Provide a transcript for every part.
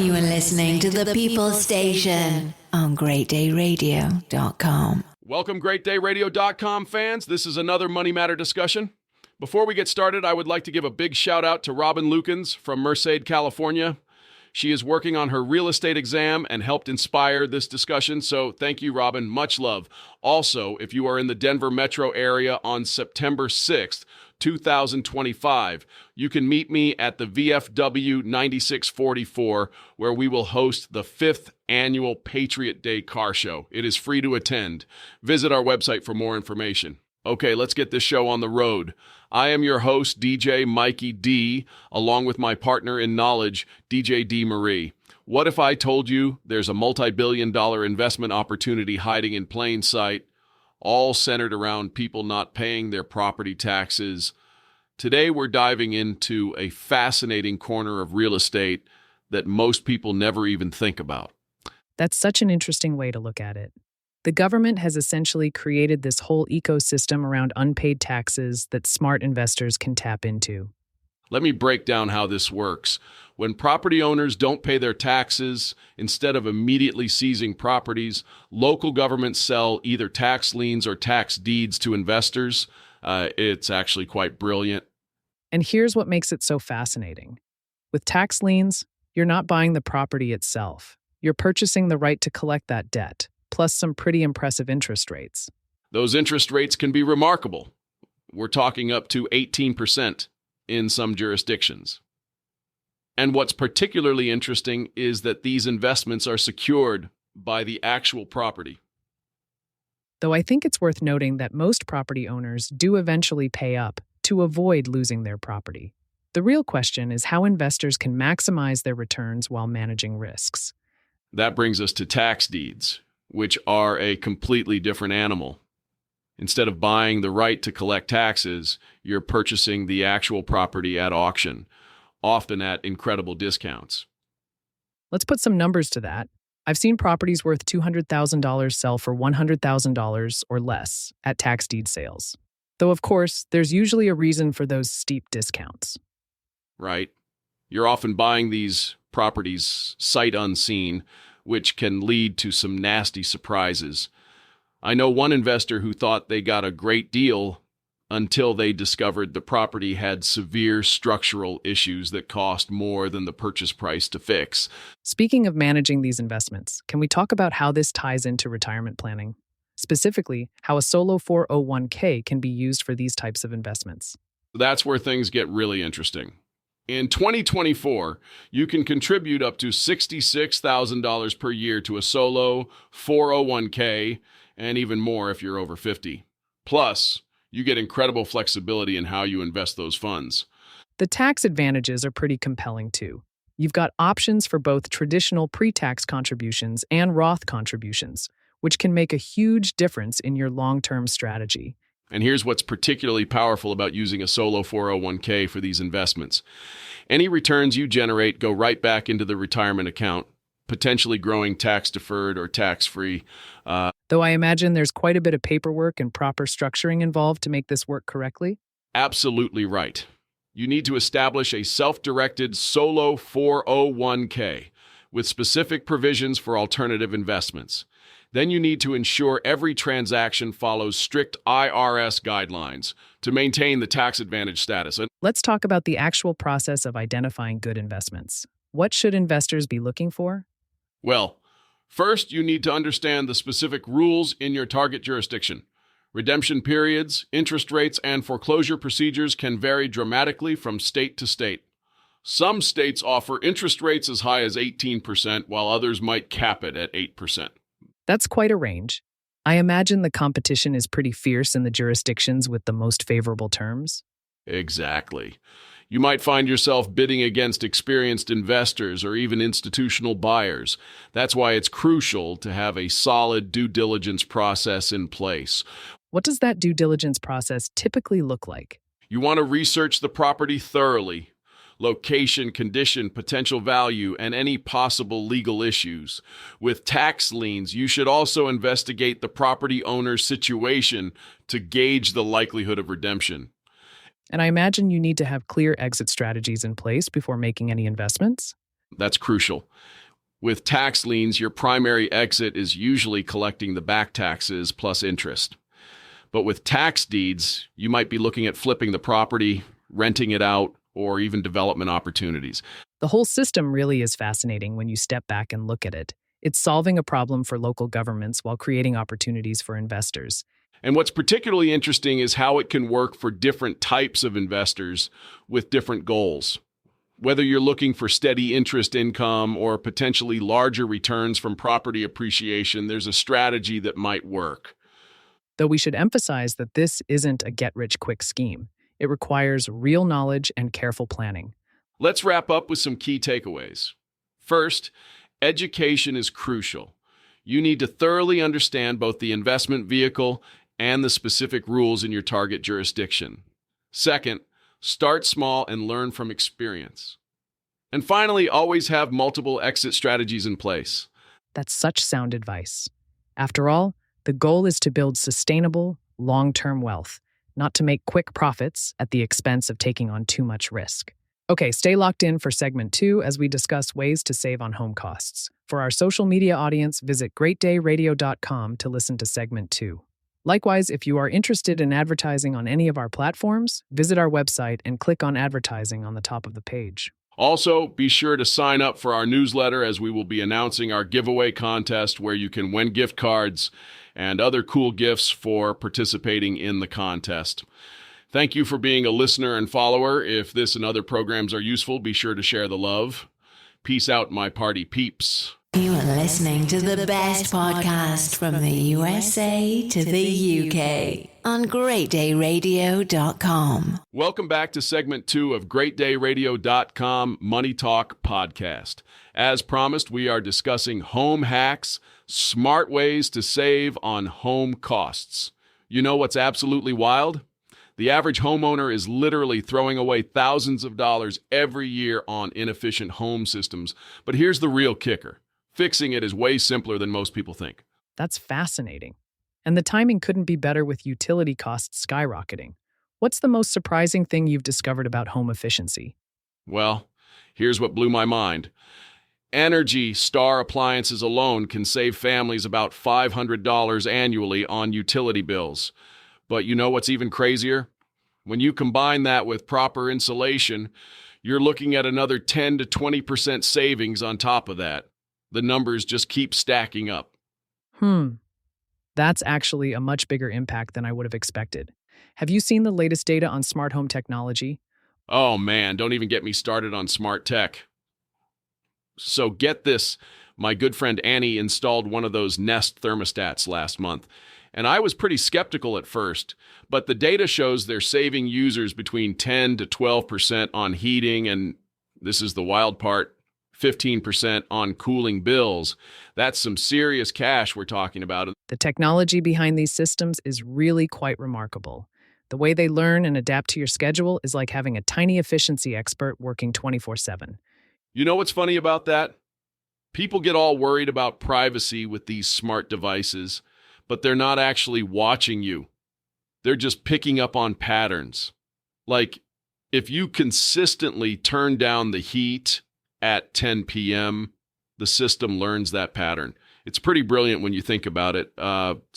You are listening to the People Station on GreatDayRadio.com. Welcome, GreatDayRadio.com fans. This is another Money Matter discussion. Before we get started, I would like to give a big shout out to Robin Lukens from Merced, California. She is working on her real estate exam and helped inspire this discussion, so thank you, Robin. Much love. Also, if you are in the Denver metro area on September 6th, 2025, you can meet me at the VFW 9644, where we will host the 5th annual Patriot Day Car Show. It is free to attend. Visit our website for more information. Okay, let's get this show on the road. I am your host, DJ Mikey D, along with my partner in knowledge, DJ D. Marie. What if I told you there's a multi-billion-dollar investment opportunity hiding in plain sight, all centered around people not paying their property taxes? Today, we're diving into a fascinating corner of real estate that most people never even think about. That's such an interesting way to look at it. The government has essentially created this whole ecosystem around unpaid taxes that smart investors can tap into. Let me break down how this works. When property owners don't pay their taxes, instead of immediately seizing properties, local governments sell either tax liens or tax deeds to investors. It's actually quite brilliant. And here's what makes it so fascinating. With tax liens, you're not buying the property itself. You're purchasing the right to collect that debt, plus some pretty impressive interest rates. Those interest rates can be remarkable. We're talking up to 18% in some jurisdictions. And what's particularly interesting is that these investments are secured by the actual property. Though I think it's worth noting that most property owners do eventually pay up to avoid losing their property. The real question is how investors can maximize their returns while managing risks. That brings us to tax deeds, which are a completely different animal. Instead of buying the right to collect taxes, you're purchasing the actual property at auction, often at incredible discounts. Let's put some numbers to that. I've seen properties worth $200,000 sell for $100,000 or less at tax deed sales. Though, of course, there's usually a reason for those steep discounts. Right. You're often buying these properties sight unseen, which can lead to some nasty surprises. I know one investor who thought they got a great deal until they discovered the property had severe structural issues that cost more than the purchase price to fix. Speaking of managing these investments, can we talk about how this ties into retirement planning? Specifically, how a solo 401k can be used for these types of investments. That's where things get really interesting. In 2024, you can contribute up to $66,000 per year to a solo 401k, and even more if you're over 50. Plus, you get incredible flexibility in how you invest those funds. The tax advantages are pretty compelling too. You've got options for both traditional pre-tax contributions and Roth contributions, which can make a huge difference in your long-term strategy. And here's what's particularly powerful about using a solo 401k for these investments. Any returns you generate go right back into the retirement account, potentially growing tax-deferred or tax-free. Though I imagine there's quite a bit of paperwork and proper structuring involved to make this work correctly. Absolutely right. You need to establish a self-directed solo 401k with specific provisions for alternative investments. Then you need to ensure every transaction follows strict IRS guidelines to maintain the tax advantage status. Let's talk about the actual process of identifying good investments. What should investors be looking for? Well, first, you need to understand the specific rules in your target jurisdiction. Redemption periods, interest rates, and foreclosure procedures can vary dramatically from state to state. Some states offer interest rates as high as 18%, while others might cap it at 8%. That's quite a range. I imagine the competition is pretty fierce in the jurisdictions with the most favorable terms. Exactly. You might find yourself bidding against experienced investors or even institutional buyers. That's why it's crucial to have a solid due diligence process in place. What does that due diligence process typically look like? You want to research the property thoroughly. Location, condition, potential value, and any possible legal issues. With tax liens, you should also investigate the property owner's situation to gauge the likelihood of redemption. And I imagine you need to have clear exit strategies in place before making any investments? That's crucial. With tax liens, your primary exit is usually collecting the back taxes plus interest. But with tax deeds, you might be looking at flipping the property, renting it out, or even development opportunities. The whole system really is fascinating when you step back and look at it. It's solving a problem for local governments while creating opportunities for investors. And what's particularly interesting is how it can work for different types of investors with different goals. Whether you're looking for steady interest income or potentially larger returns from property appreciation, there's a strategy that might work. Though we should emphasize that this isn't a get-rich-quick scheme. It requires real knowledge and careful planning. Let's wrap up with some key takeaways. First, education is crucial. You need to thoroughly understand both the investment vehicle and the specific rules in your target jurisdiction. Second, start small and learn from experience. And finally, always have multiple exit strategies in place. That's such sound advice. After all, the goal is to build sustainable, long-term wealth, not to make quick profits at the expense of taking on too much risk. Okay, stay locked in for segment 2 as we discuss ways to save on home costs. For our social media audience, visit greatdayradio.com to listen to segment 2. Likewise, if you are interested in advertising on any of our platforms, visit our website and click on advertising on the top of the page. Also, be sure to sign up for our newsletter as we will be announcing our giveaway contest where you can win gift cards and other cool gifts for participating in the contest. Thank you for being a listener and follower. If this and other programs are useful, be sure to share the love. Peace out, my party peeps. You are listening to the best podcast from the USA to the UK on greatdayradio.com. Welcome back to segment 2 of greatdayradio.com Money Talk podcast. As promised, we are discussing home hacks, smart ways to save on home costs. You know what's absolutely wild? The average homeowner is literally throwing away thousands of dollars every year on inefficient home systems. But here's the real kicker. Fixing it is way simpler than most people think. That's fascinating. And the timing couldn't be better with utility costs skyrocketing. What's the most surprising thing you've discovered about home efficiency? Well, here's what blew my mind. Energy Star appliances alone can save families about $500 annually on utility bills. But you know what's even crazier? When you combine that with proper insulation, you're looking at another 10 to 20% savings on top of that. The numbers just keep stacking up. That's actually a much bigger impact than I would have expected. Have you seen the latest data on smart home technology? Oh man, don't even get me started on smart tech. So get this, my good friend Annie installed one of those Nest thermostats last month. And I was pretty skeptical at first, but the data shows they're saving users between 10 to 12% on heating, and this is the wild part, 15% on cooling bills. That's some serious cash we're talking about. The technology behind these systems is really quite remarkable. The way they learn and adapt to your schedule is like having a tiny efficiency expert working 24/7. You know what's funny about that? People get all worried about privacy with these smart devices, but they're not actually watching you. They're just picking up on patterns. Like, if you consistently turn down the heat at 10 p.m., the system learns that pattern. It's pretty brilliant when you think about it.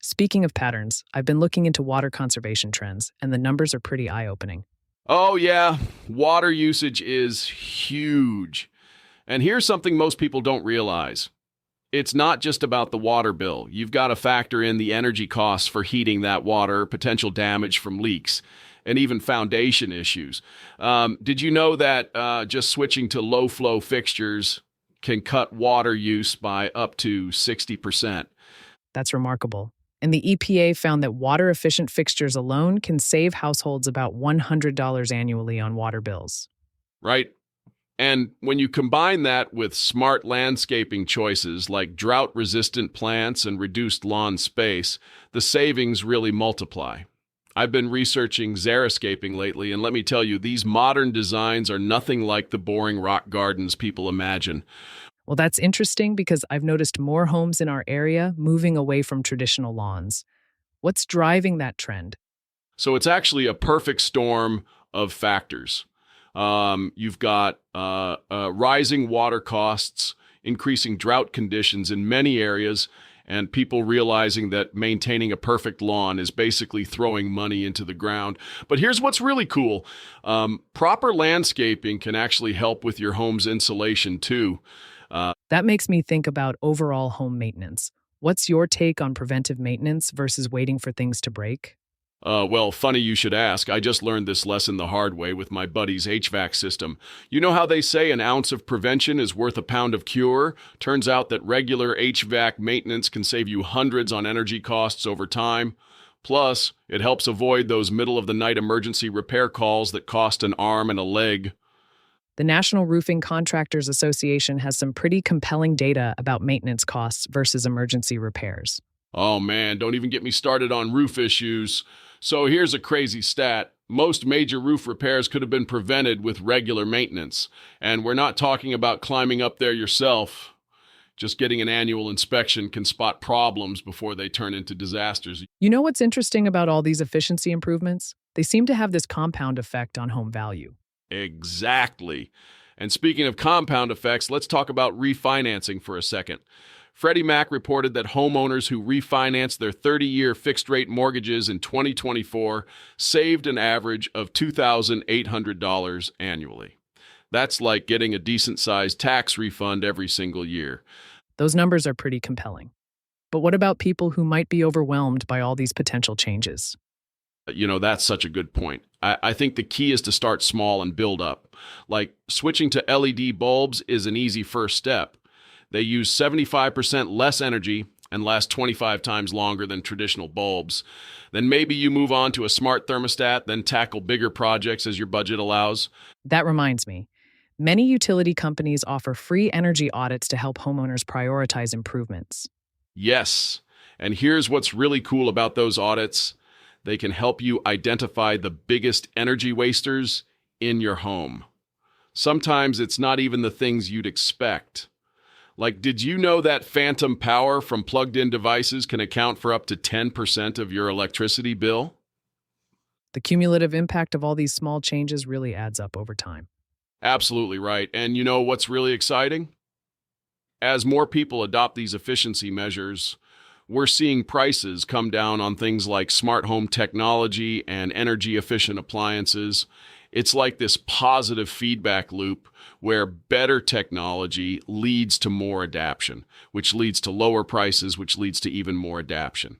Speaking of patterns, I've been looking into water conservation trends, and the numbers are pretty eye-opening. Oh yeah, water usage is huge. And here's something most people don't realize. It's not just about the water bill. You've got to factor in the energy costs for heating that water, potential damage from leaks, and even foundation issues. Did you know that just switching to low-flow fixtures can cut water use by up to 60%? That's remarkable. And the EPA found that water-efficient fixtures alone can save households about $100 annually on water bills. Right? And when you combine that with smart landscaping choices like drought-resistant plants and reduced lawn space, the savings really multiply. I've been researching xeriscaping lately, and let me tell you, these modern designs are nothing like the boring rock gardens people imagine. Well, that's interesting because I've noticed more homes in our area moving away from traditional lawns. What's driving that trend? So it's actually a perfect storm of factors. You've got rising water costs, increasing drought conditions in many areas, and people realizing that maintaining a perfect lawn is basically throwing money into the ground. But here's what's really cool. Proper landscaping can actually help with your home's insulation too. That makes me think about overall home maintenance. What's your take on preventive maintenance versus waiting for things to break? Well, funny you should ask. I just learned this lesson the hard way with my buddy's HVAC system. You know how they say an ounce of prevention is worth a pound of cure? Turns out that regular HVAC maintenance can save you hundreds on energy costs over time. Plus, it helps avoid those middle-of-the-night emergency repair calls that cost an arm and a leg. The National Roofing Contractors Association has some pretty compelling data about maintenance costs versus emergency repairs. Oh man, don't even get me started on roof issues. So here's a crazy stat. Most major roof repairs could have been prevented with regular maintenance. And we're not talking about climbing up there yourself. Just getting an annual inspection can spot problems before they turn into disasters. You know what's interesting about all these efficiency improvements? They seem to have this compound effect on home value. Exactly. And speaking of compound effects, let's talk about refinancing for a second. Freddie Mac reported that homeowners who refinanced their 30-year fixed-rate mortgages in 2024 saved an average of $2,800 annually. That's like getting a decent-sized tax refund every single year. Those numbers are pretty compelling. But what about people who might be overwhelmed by all these potential changes? You know, that's such a good point. I think the key is to start small and build up. Like switching to LED bulbs is an easy first step. They use 75% less energy and last 25 times longer than traditional bulbs. Then maybe you move on to a smart thermostat, then tackle bigger projects as your budget allows. That reminds me. Many utility companies offer free energy audits to help homeowners prioritize improvements. Yes, and here's what's really cool about those audits. They can help you identify the biggest energy wasters in your home. Sometimes it's not even the things you'd expect. Like, did you know that phantom power from plugged-in devices can account for up to 10% of your electricity bill? The cumulative impact of all these small changes really adds up over time. Absolutely right. And you know what's really exciting? As more people adopt these efficiency measures, we're seeing prices come down on things like smart home technology and energy-efficient appliances. It's like this positive feedback loop where better technology leads to more adaption, which leads to lower prices, which leads to even more adaption.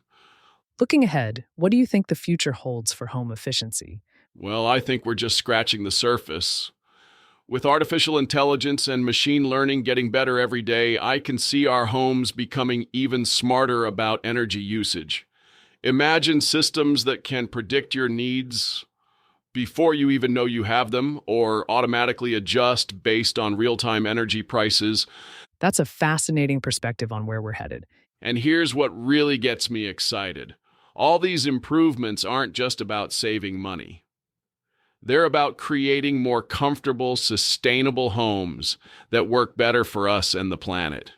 Looking ahead, what do you think the future holds for home efficiency? Well, I think we're just scratching the surface. With artificial intelligence and machine learning getting better every day, I can see our homes becoming even smarter about energy usage. Imagine systems that can predict your needs before you even know you have them, or automatically adjust based on real-time energy prices. That's a fascinating perspective on where we're headed. And here's what really gets me excited. All these improvements aren't just about saving money. They're about creating more comfortable, sustainable homes that work better for us and the planet.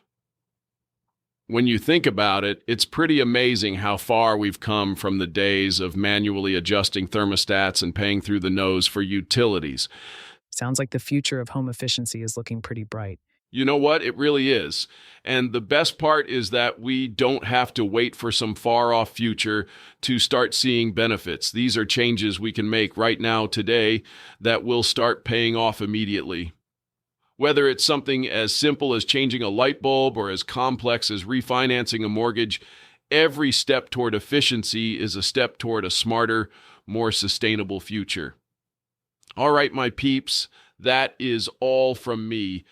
When you think about it, it's pretty amazing how far we've come from the days of manually adjusting thermostats and paying through the nose for utilities. Sounds like the future of home efficiency is looking pretty bright. You know what? It really is. And the best part is that we don't have to wait for some far-off future to start seeing benefits. These are changes we can make right now, today, that will start paying off immediately. Whether it's something as simple as changing a light bulb or as complex as refinancing a mortgage, every step toward efficiency is a step toward a smarter, more sustainable future. All right, my peeps, that is all from me.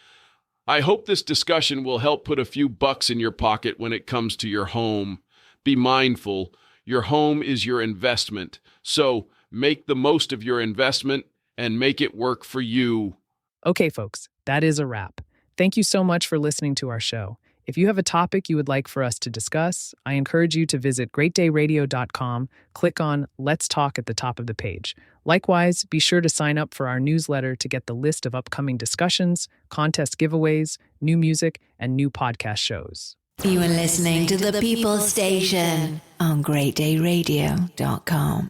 I hope this discussion will help put a few bucks in your pocket when it comes to your home. Be mindful, your home is your investment, so make the most of your investment and make it work for you. Okay, folks, that is a wrap. Thank you so much for listening to our show. If you have a topic you would like for us to discuss, I encourage you to visit greatdayradio.com, click on Let's Talk at the top of the page. Likewise, be sure to sign up for our newsletter to get the list of upcoming discussions, contest giveaways, new music, and new podcast shows. You are listening to the People Station on greatdayradio.com.